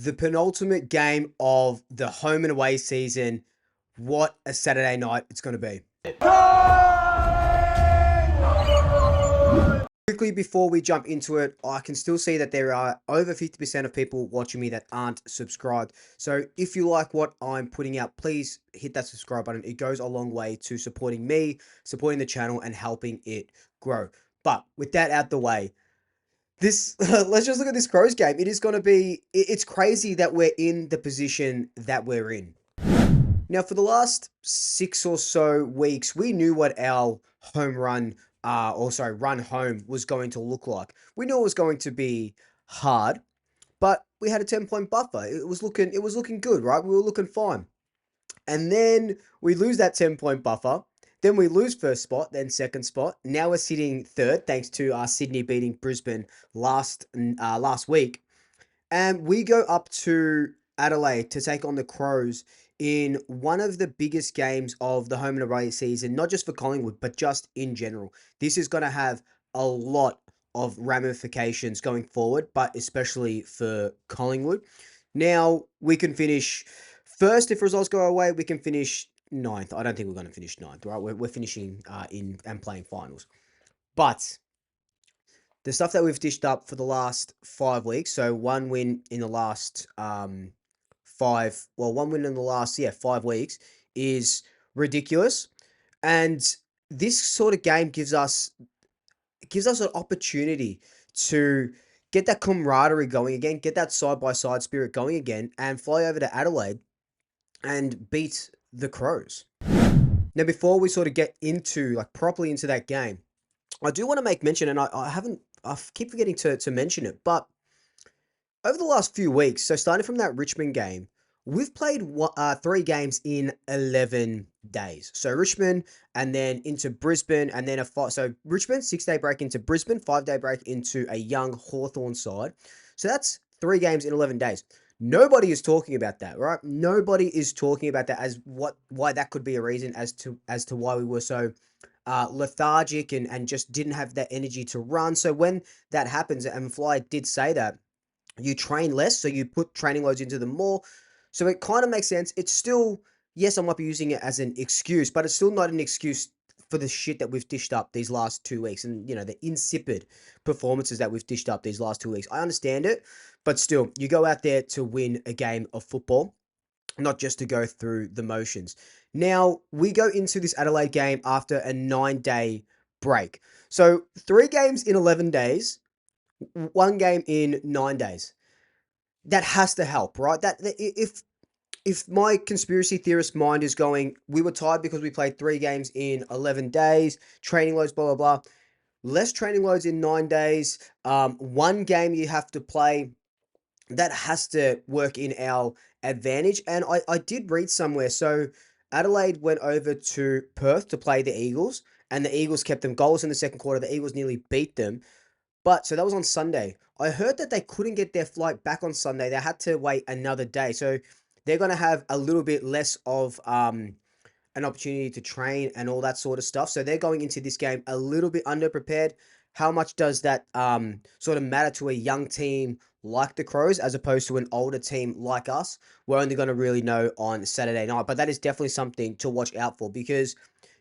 the penultimate game of the home and away season. What a Saturday night it's going to be. Quickly before we jump into it, I can still see that there are over 50% of people watching me that aren't subscribed. So if you like what I'm putting out, please hit that subscribe button. It goes a long way to supporting me, supporting the channel, and helping it grow. But with that out the way, this let's just look at this Crows game. It is going to be, it's crazy that we're in the position that we're in. Now, for the last 6 or so weeks, we knew what our home run, run home was going to look like. We knew it was going to be hard, but we had a 10-point buffer. It was looking good, right? We were looking fine. And then we lose that 10-point buffer. Then we lose first spot, then second spot. Now we're sitting third, thanks to Sydney beating Brisbane last week. And we go up to Adelaide to take on the Crows in one of the biggest games of the home and away season, not just for Collingwood, but just in general. This is going to have a lot of ramifications going forward, but especially for Collingwood. Now, we can finish first if results go our way. We can finish ninth. I don't think we're going to finish ninth, right? We're finishing in and playing finals. But the stuff that we've dished up for the last 5 weeks, so one win in the last 5 weeks is ridiculous. And this sort of game gives us an opportunity to get that camaraderie going again, get that side-by-side spirit going again, and fly over to Adelaide and beat the Crows. Now, before we sort of get into, properly into that game, I do want to make mention, and I keep forgetting to mention it, but over the last few weeks, so starting from that Richmond game, we've played 3 games in 11 days. So Richmond, and then into Brisbane, and then so Richmond, 6-day break into Brisbane, 5-day break into a young Hawthorn side. So that's 3 games in 11 days. Nobody is talking about that, right? Nobody is talking about that as why that could be a reason as to why we were so lethargic and just didn't have that energy to run. So when that happens, and Fly did say that, you train less, so you put training loads into them more. So it kind of makes sense. It's still, yes, I might be using it as an excuse, but it's still not an excuse for the shit that we've dished up these last 2 weeks and, the insipid performances that we've dished up these last 2 weeks. I understand it, but still, you go out there to win a game of football, not just to go through the motions. Now, we go into this Adelaide game after a 9-day break. So 3 games in 11 days, 1 game in 9 days. That has to help, right? That if my conspiracy theorist mind is going, we were tired because we played 3 games in 11 days, training loads, blah, blah, blah. Less training loads in 9 days, 1 game you have to play, that has to work in our advantage. And I did read somewhere, so Adelaide went over to Perth to play the Eagles, and the Eagles kept them goals in the second quarter. The Eagles nearly beat them. But, so that was on Sunday. I heard that they couldn't get their flight back on Sunday. They had to wait another day. So they're going to have a little bit less of an opportunity to train and all that sort of stuff. So they're going into this game a little bit underprepared. How much does that sort of matter to a young team like the Crows as opposed to an older team like us? We're only going to really know on Saturday night. But that is definitely something to watch out for, because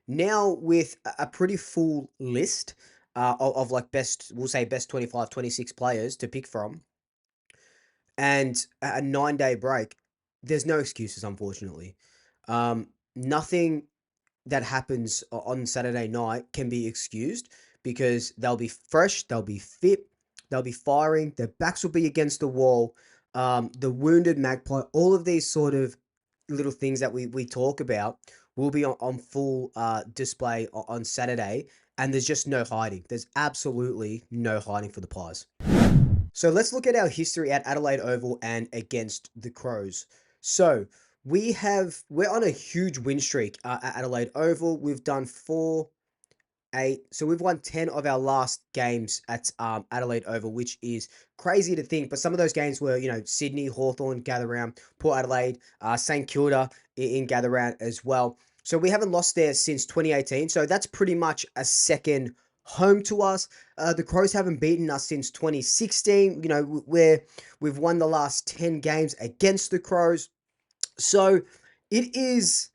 now with a pretty full list of we'll say best 25, 26 players to pick from, and a 9-day break, there's no excuses, unfortunately. Nothing that happens on Saturday night can be excused, because they'll be fresh, they'll be fit, they'll be firing, their backs will be against the wall, the wounded magpie, all of these sort of little things that we talk about will be on full display on Saturday, and there's just no hiding. There's absolutely no hiding for the Pies. So let's look at our history at Adelaide Oval and against the Crows. So we're on a huge win streak at Adelaide Oval. We've done 8. So we've won 10 of our last games at Adelaide Oval, which is crazy to think. But some of those games were, Sydney, Hawthorn, Gather Round, Port Adelaide, St Kilda in Gather Round as well. So we haven't lost there since 2018. So that's pretty much a second home to us. The Crows haven't beaten us since 2016. You know, where we've won the last 10 games against the Crows. So it is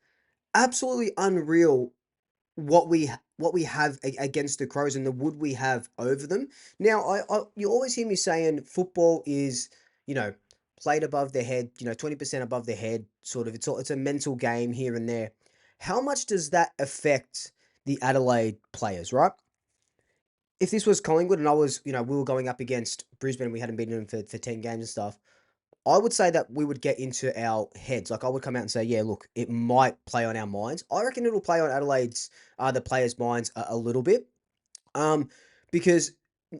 absolutely unreal what we have against the Crows and the wood we have over them. Now, you always hear me saying football is, you know, played above their head, 20% above their head, sort of. It's a mental game here and there. How much does that affect the Adelaide players, right? If this was Collingwood and I was, we were going up against Brisbane and we hadn't beaten them for 10 games and stuff, I would say that we would get into our heads. Like I would come out and say, yeah, look, it might play on our minds. I reckon it'll play on Adelaide's, the players' minds a little bit. Um, because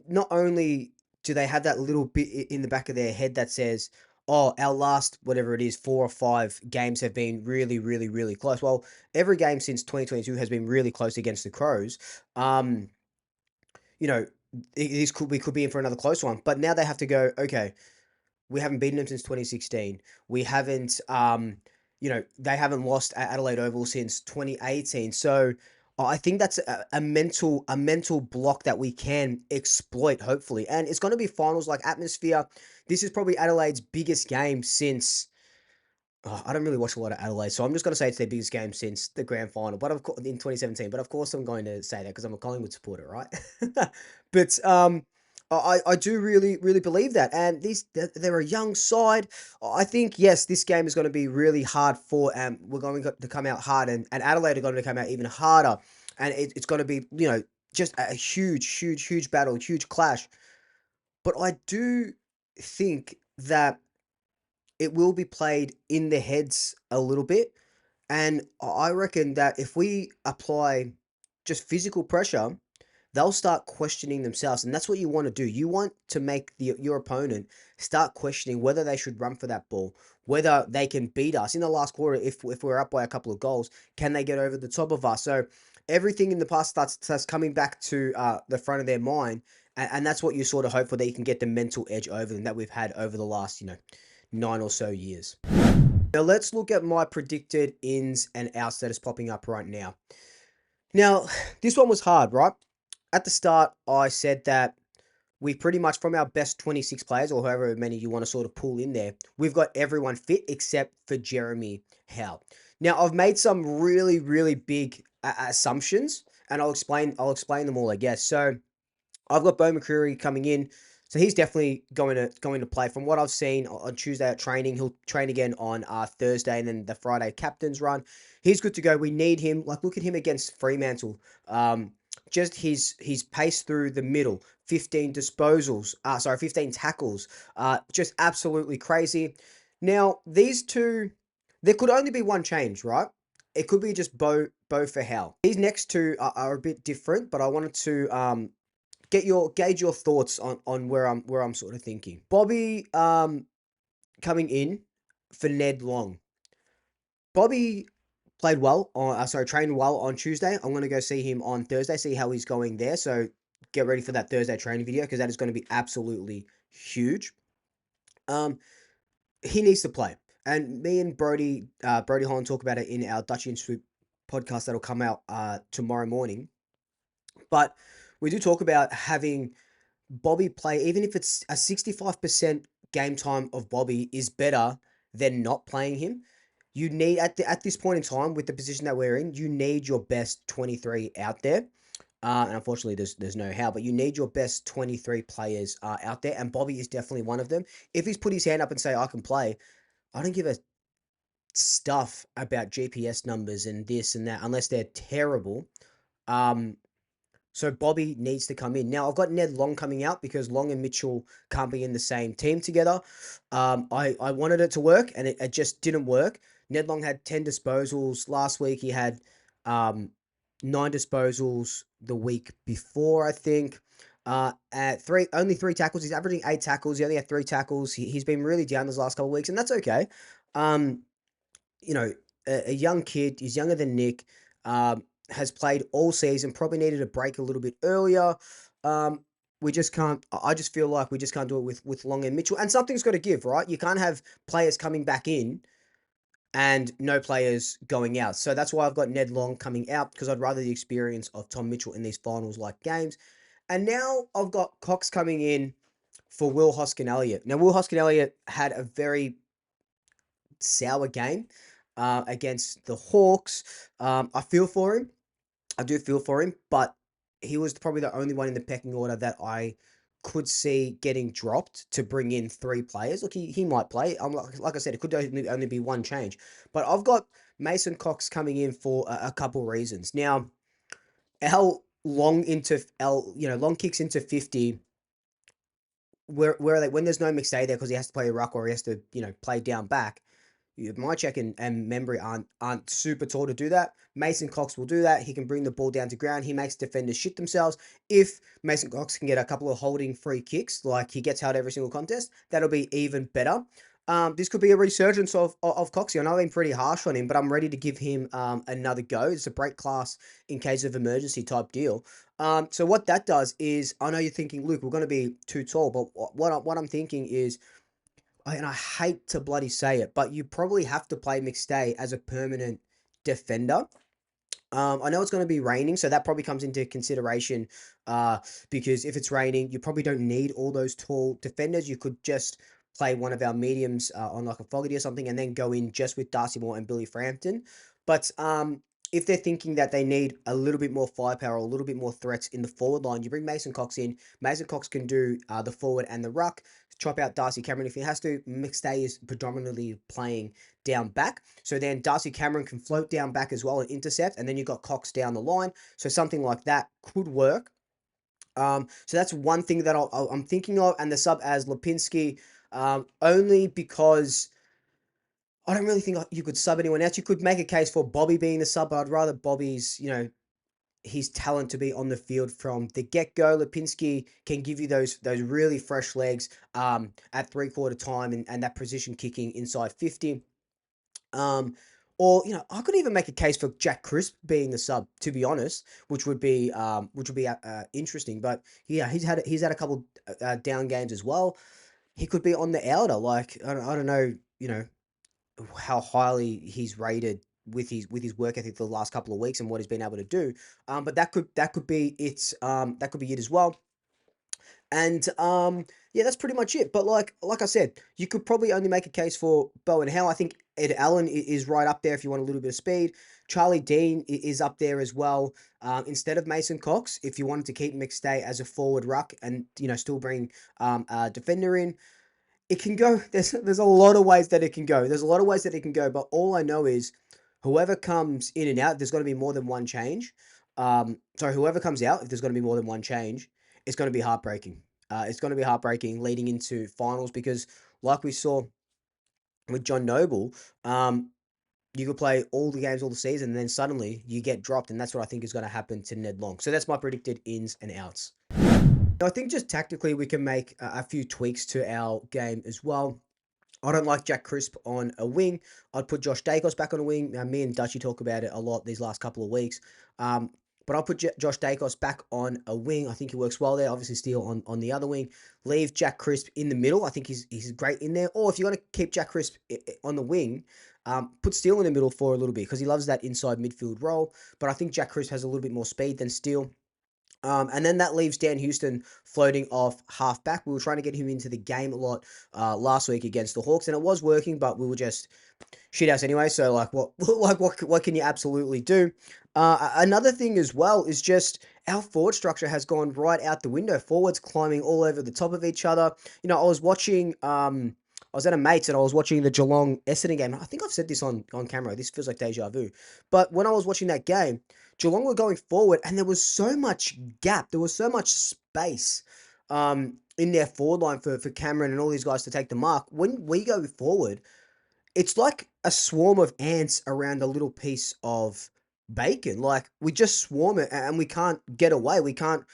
not only do they have that little bit in the back of their head that says, oh, our last, whatever it is, 4 or 5 games have been really, really, really close. Well, every game since 2022 has been really close against the Crows. Um, you know, we could be in for another close one. But now they have to go, okay, we haven't beaten them since 2016. We haven't, they haven't lost at Adelaide Oval since 2018. So I think that's a mental block that we can exploit, hopefully. And it's going to be finals like atmosphere. This is probably Adelaide's biggest game since I don't really watch a lot of Adelaide, so I'm just going to say it's their biggest game since the grand final. But of course, in 2017. But of course, I'm going to say that because I'm a Collingwood supporter, right? But I do really really believe that, and they're a young side. I think yes, this game is going to be really hard for. We're going to come out hard, and Adelaide are going to come out even harder, and it's going to be just a huge huge huge battle, huge clash. But I do think that it will be played in the heads a little bit. And I reckon that if we apply just physical pressure, they'll start questioning themselves. And that's what you want to do. You want to make your opponent start questioning whether they should run for that ball, whether they can beat us in the last quarter. If we're up by a couple of goals, can they get over the top of us? So everything in the past starts coming back to the front of their mind. And that's what you sort of hope for, that you can get the mental edge over them that we've had over the last, 9 or so years. Now let's look at my predicted ins and outs that is popping up right now. Now, this one was hard, right? At the start, I said that we pretty much, from our best 26 players, or however many you want to sort of pull in there, we've got everyone fit except for Jeremy Howe. Now, I've made some really, really big assumptions, and I'll explain them all, I guess. So, I've got Bo McCreary coming in. So he's definitely going to play. From what I've seen on Tuesday at training, he'll train again on Thursday, and then the Friday captain's run. He's good to go. We need him. Like, look at him against Fremantle. Just his pace through the middle, 15 disposals. 15 tackles. Just absolutely crazy. Now these two, there could only be one change, right? It could be just Bo for Hal. These next two are a bit different, but I wanted to gauge your thoughts on where I'm sort of thinking. Bobby coming in for Ned Long. Bobby played well on trained well on Tuesday. I'm gonna go see him on Thursday, see how he's going there. So get ready for that Thursday training video because that is going to be absolutely huge. Um, he needs to play, and me and Brody Holland talk about it in our Dutchy and Swoop podcast that'll come out tomorrow morning. But we do talk about having Bobby play, even if it's a 65% game time of Bobby is better than not playing him. You need at this point in time with the position that we're in, you need your best 23 out there. And unfortunately, there's no how, but you need your best 23 players out there, and Bobby is definitely one of them. If he's put his hand up and say I can play, I don't give a stuff about GPS numbers and this and that unless they're terrible. Um, so Bobby needs to come in. Now I've got Ned Long coming out because Long and Mitchell can't be in the same team together. I wanted it to work and it just didn't work. Ned Long had 10 disposals last week. He had 9 disposals the week before, I think. At only 3 tackles. He's averaging 8 tackles. He only had 3 tackles. He's been really down those last couple of weeks, and that's okay. Um, you know, a young kid. He's younger than Nick. Has played all season. Probably needed a break a little bit earlier. We just can't. I just feel like we just can't do it with Long and Mitchell. And something's got to give, right? You can't have players coming back in and no players going out. So that's why I've got Ned Long coming out, because I'd rather the experience of Tom Mitchell in these finals like games. And now I've got Cox coming in for Will Hoskin-Elliott. Now, Will Hoskin-Elliott had a very sour game against the Hawks. I feel for him. I do feel for him, but he was probably the only one in the pecking order that I could see getting dropped to bring in three players. Look, he might play. Like I said, it could only be one change. But I've got Mason Cox coming in for a couple reasons. Now, our long kicks into 50, where are they, when there's no McStay there because he has to play a ruck or he has to, play down back. My check and memory aren't super tall to do that. Mason Cox will do that. He can bring the ball down to ground. He makes defenders shit themselves. If Mason Cox can get a couple of holding free kicks, like he gets held every single contest, that'll be even better. This could be a resurgence of Coxie. I know I've been pretty harsh on him, but I'm ready to give him another go. It's a break class in case of emergency type deal. So what that does is, I know you're thinking, Luke, we're going to be too tall, but what I'm thinking is, and I hate to bloody say it, but you probably have to play McStay as a permanent defender. I know it's going to be raining, so that probably comes into consideration. Because if it's raining, you probably don't need all those tall defenders. You could just play one of our mediums on like a Fogarty or something, and then go in just with Darcy Moore and Billy Frampton. But if they're thinking that they need a little bit more firepower, a little bit more threats in the forward line, you bring Mason Cox in. Mason Cox can do the forward and the ruck. Chop out Darcy Cameron if he has to. McStay is predominantly playing down back. So then Darcy Cameron can float down back as well and intercept, and then you've got Cox down the line. So something like that could work. So that's one thing that I'm thinking of, and the sub as Lipinski, only because I don't really think you could sub anyone else. You could make a case for Bobby being the sub, but I'd rather Bobby's, his talent to be on the field from the get-go. Lipinski can give you those really fresh legs at three-quarter time and that position kicking inside 50. Um, or I could even make a case for Jack Crisp being the sub, to be honest, which would be interesting. But yeah, he's had a couple down games as well. He could be on the outer. Like I don't know, how highly he's rated with his work ethic for the last couple of weeks and what he's been able to do. But that could be it as well. And yeah, that's pretty much it. But like I said, you could probably only make a case for Bowen Howe. I think Ed Allen is right up there if you want a little bit of speed. Charlie Dean is up there as well. Instead of Mason Cox, if you wanted to keep McStay as a forward ruck and still bring a defender in, it can go. There's a lot of ways that it can go. There's a lot of ways that it can go. But all I know is whoever comes in and out, there's got to be more than one change. Sorry, whoever comes out, if there's going to be more than one change, it's going to be heartbreaking. It's going to be heartbreaking leading into finals because, like we saw with John Noble, you could play all the games all the season, and then suddenly you get dropped, and that's what I think is going to happen to Ned Long. So that's my predicted ins and outs. Now, I think just tactically we can make a few tweaks to our game as well. I don't like Jack Crisp on a wing. I'd put Josh Dacos back on a wing. Me and Dutchy talk about it a lot these last couple of weeks. But I'll put Josh Dacos back on a wing. I think he works well there. Obviously, Steele on the other wing. Leave Jack Crisp in the middle. I think he's great in there. Or if you're going to keep Jack Crisp on the wing, put Steele in the middle for a little bit because he loves that inside midfield role. But I think Jack Crisp has a little bit more speed than Steele. And then that leaves Dan Houston floating off half back. We were trying to get him into the game a lot last week against the Hawks, and it was working, but we were just shit house anyway. So what can you absolutely do? Another thing as well is just our forward structure has gone right out the window. Forwards climbing all over the top of each other. I was watching. I was at a mate's and I was watching the Geelong Essendon game. I think I've said this on camera. This feels like deja vu. But when I was watching that game, Geelong were going forward and there was so much gap. There was so much space in their forward line for Cameron and all these guys to take the mark. When we go forward, it's like a swarm of ants around a little piece of bacon. Like we just swarm it and we can't get away. We can't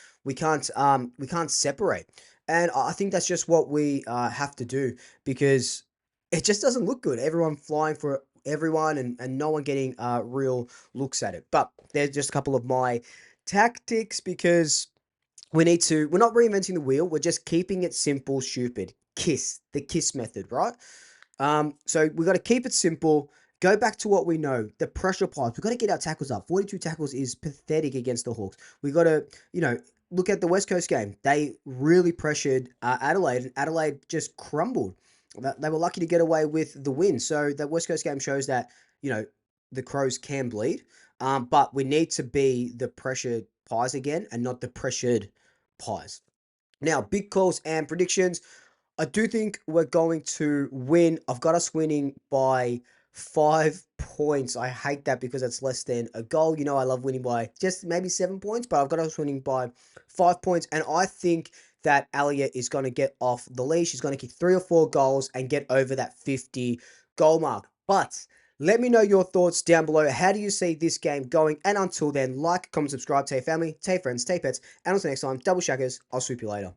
separate. And I think that's just what we have to do because it just doesn't look good. Everyone flying for everyone and no one getting real looks at it. But there's just a couple of my tactics because we're not reinventing the wheel. We're just keeping it simple, stupid. The KISS method, right? So we've got to keep it simple, Go back to what we know. The pressure pies. We've got to get our tackles up. 42 tackles is pathetic against the Hawks. We got to, look at the West Coast game. They really pressured Adelaide, and Adelaide just crumbled. They were lucky to get away with the win. So the West Coast game shows that, you know, the Crows can bleed. But we need to be the pressured pies again and not the pressured pies. Now, big calls and predictions. I do think we're going to win. I've got us winning by 5 points. I hate that because it's less than a goal. You know, I love winning by just maybe 7 points, but I've got us winning by 5 points. And I think that Alia is going to get off the leash. She's going to kick 3 or 4 goals and get over that 50 goal mark. But let me know your thoughts down below. How do you see this game going? And until then, like, comment, subscribe, tell your family, tell your friends, tell your pets. And until next time, double shackers. I'll swoop you later.